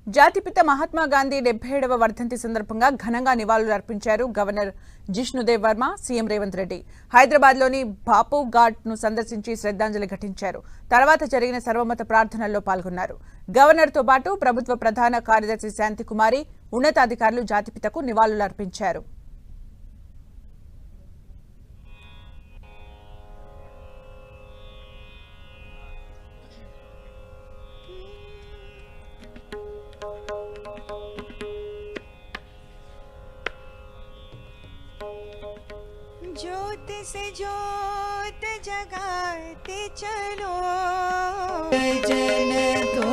జాతిపిత మహాత్మా గాంధీ 77వ వర్ధంతి సందర్భంగా ఘనంగా నివాళులు అర్పించారు గవర్నర్ జిష్ణుదేవ్ వర్మ. సీఎం రేవంత్ రెడ్డి హైదరాబాద్లోని బాపు ఘాట్ను సందర్శించి శ్రద్ధాంజలి ఘటించారు. తర్వాత జరిగిన సర్వమత ప్రార్థనల్లో పాల్గొన్నారు. గవర్నర్తో పాటు ప్రభుత్వ ప్రధాన కార్యదర్శి శాంతికుమారి, ఉన్నతాధికారులు జాతిపితకు నివాళులు అర్పించారు. ज्योत से ज्योत जगाते चलो, जन तो